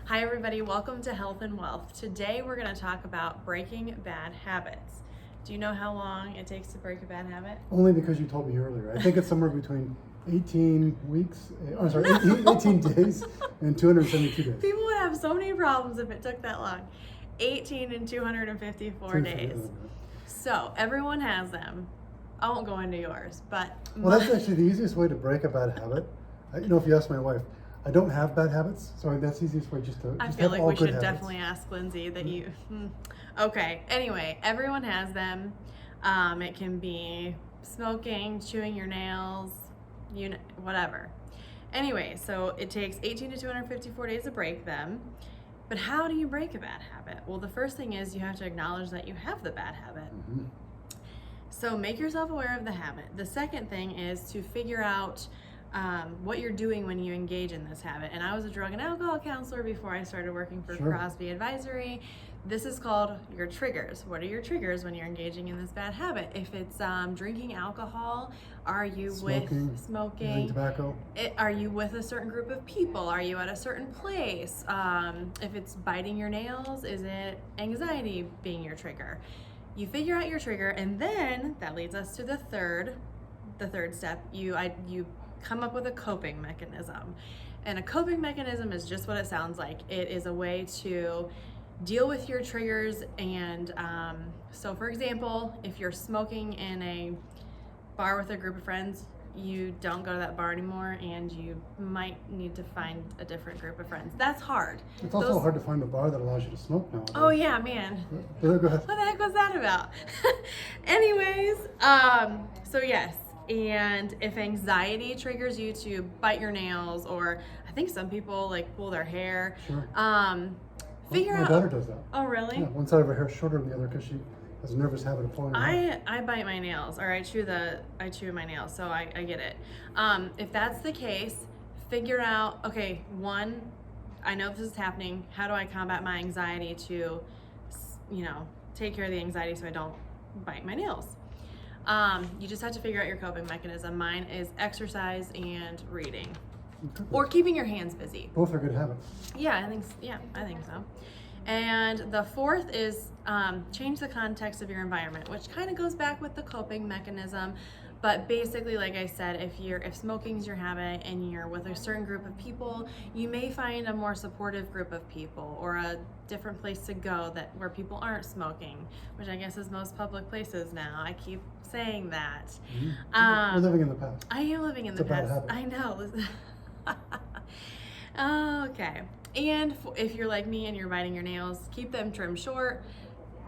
Hi everybody, welcome to Health and Wealth. Today we're going to talk about breaking bad habits. Do you know how long it takes to break a bad habit? Only because you told me earlier. I think it's somewhere between 18 weeks, 18 days and 272 days. People would have so many problems if it took that long. 18 and 254 days. So everyone has them. I won't go into yours, but... Well, that's actually the easiest way to break a bad habit. If you ask my wife, I don't have bad habits, so that's the easiest way just to I just feel have like all we good should habits. definitely ask Lindsay that you... Okay, anyway, everyone has them. It can be smoking, chewing your nails, whatever. Anyway, so it takes 18 to 254 days to break them. But how do you break a bad habit? Well, the first thing is you have to acknowledge that you have the bad habit. Mm-hmm. So make yourself aware of the habit. The second thing is to figure out what you're doing when you engage in this habit. And I was a drug and alcohol counselor before I started working for Sure. Crosby Advisory. This is called your triggers. What are your triggers when you're engaging in this bad habit? If it's drinking alcohol, are you Smoking, with smoking? Using tobacco. Are you with a certain group of people? Are you at a certain place? If it's biting your nails, is it anxiety being your trigger? You figure out your trigger, and then that leads us to the third step. You come up with a coping mechanism. And a coping mechanism is just what it sounds like. It is a way to deal with your triggers. And so for example, if you're smoking in a bar with a group of friends, you don't go to that bar anymore, and you might need to find a different group of friends. That's hard. It's also hard to find a bar that allows you to smoke nowadays. Oh yeah, man. Go ahead. What the heck was that about? Anyways, so yes, and if anxiety triggers you to bite your nails, or I think some people like pull their hair, Sure. figure My out. daughter does that. Oh really? Yeah, one side of her hair is shorter than the other because she has a nervous habit of pulling her hair. I bite my nails, or I chew my nails, so I get it. If that's the case, figure out, okay, one, I know this is happening. How do I combat my anxiety to, take care of the anxiety so I don't bite my nails? You just have to figure out your coping mechanism. Mine is exercise and reading, or keeping your hands busy. Both are good habits. Yeah, I think so. And the fourth is change the context of your environment, which kind of goes back with the coping mechanism. But basically, like I said, if smoking's your habit and you're with a certain group of people, you may find a more supportive group of people, or a different place to go where people aren't smoking, which I guess is most public places now. I keep saying that. Mm-hmm. You're living in the past. I am living in the It's a bad past. habit. I know. Okay. And if you're like me and you're biting your nails, keep them trimmed short.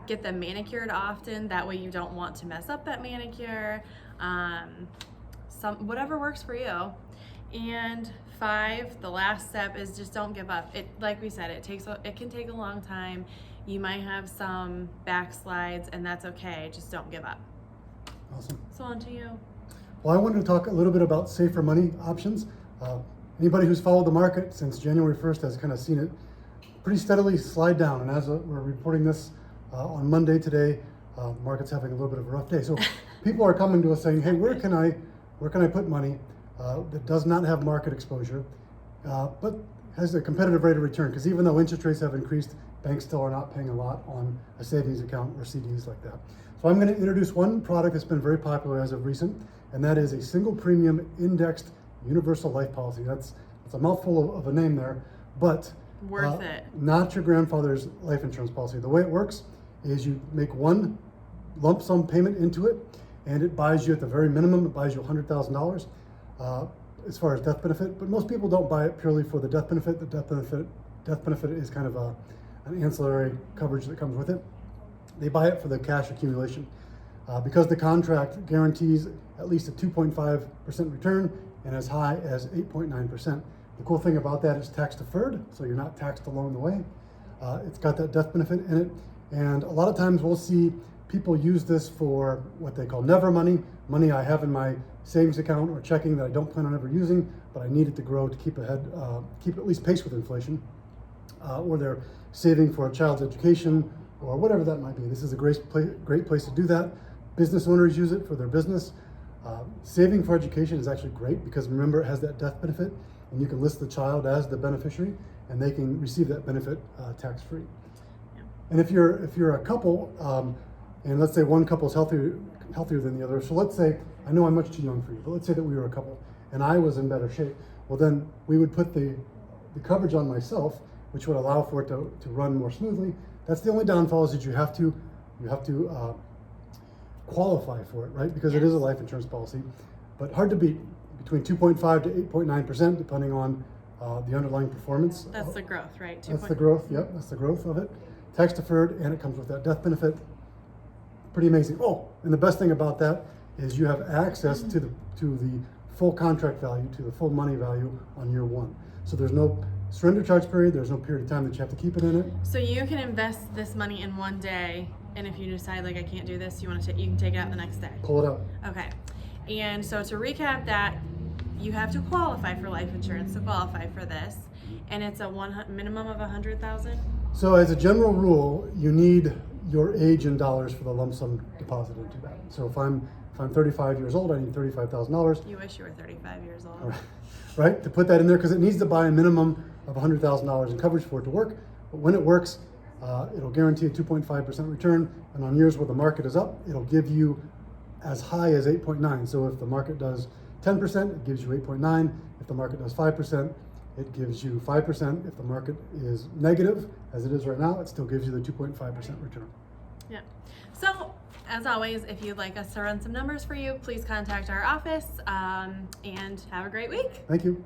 Get them manicured often. That way you don't want to mess up that manicure. Whatever works for you. And 5, the last step is just don't give up. Like we said, it can take a long time. You might have some backslides, and that's okay. Just don't give up. Awesome. So on to you. Well, I wanted to talk a little bit about safer money options. Anybody who's followed the market since January 1st has kind of seen it pretty steadily slide down. And as we're reporting this on Monday today, the market's having a little bit of a rough day. So people are coming to us saying, hey, where can I put money that does not have market exposure, but has a competitive rate of return? Because even though interest rates have increased, banks still are not paying a lot on a savings account or CDs like that. So I'm going to introduce one product that's been very popular as of recent, and that is a single premium indexed universal life policy. That's a mouthful of a name there, but Worth it. Not your grandfather's life insurance policy. The way it works is you make one lump sum payment into it, and it buys you, at the very minimum, it buys you $100,000 as far as death benefit. But most people don't buy it purely for the death benefit. The death benefit is kind of an ancillary coverage that comes with it. They buy it for the cash accumulation. Because the contract guarantees at least a 2.5% return and as high as 8.9%. The cool thing about that is tax deferred, so you're not taxed along the way. It's got that death benefit in it, and a lot of times we'll see people use this for what they call never money, money I have in my savings account or checking that I don't plan on ever using, but I need it to grow to keep at least pace with inflation, or they're saving for a child's education or whatever that might be. This is a great place to do that. Business owners use it for their business. Saving for education is actually great because remember, it has that death benefit, and you can list the child as the beneficiary, and they can receive that benefit tax-free. Yeah. And if you're a couple, and let's say one couple is healthier than the other, so let's say, I know I'm much too young for you, but let's say that we were a couple and I was in better shape, well then we would put the coverage on myself, which would allow for it to run more smoothly. That's the only downfall, is that you have to qualify for it, right? Because it is a life insurance policy, but hard to beat, between 2.5 to 8.9%, depending on the underlying performance. That's the growth, right? That's the growth, yep, that's the growth of it. Tax deferred, and it comes with that death benefit. Pretty amazing. Oh, and the best thing about that is you have access to the full contract value, to the full money value on year one. So there's no surrender charge period, there's no period of time that you have to keep it in it. So you can invest this money in one day, and if you decide like I can't do this, you can take it out the next day. Pull it out. Okay. And so to recap that, you have to qualify for life insurance to qualify for this, and it's a minimum of 100,000. So as a general rule, you need your age in dollars for the lump sum deposit into that. So if I'm 35 years old, I need $35,000. You wish you were 35 years old. Right, to put that in there, because it needs to buy a minimum of $100,000 in coverage for it to work. But when it works, it'll guarantee a 2.5% return, and on years where the market is up, it'll give you as high as 8.9. So if the market does 10%, it gives you 8.9. If the market does 5%, it gives you 5%. If the market is negative, as it is right now, it still gives you the 2.5% return. Yeah. So, as always, if you'd like us to run some numbers for you, please contact our office, and have a great week. Thank you.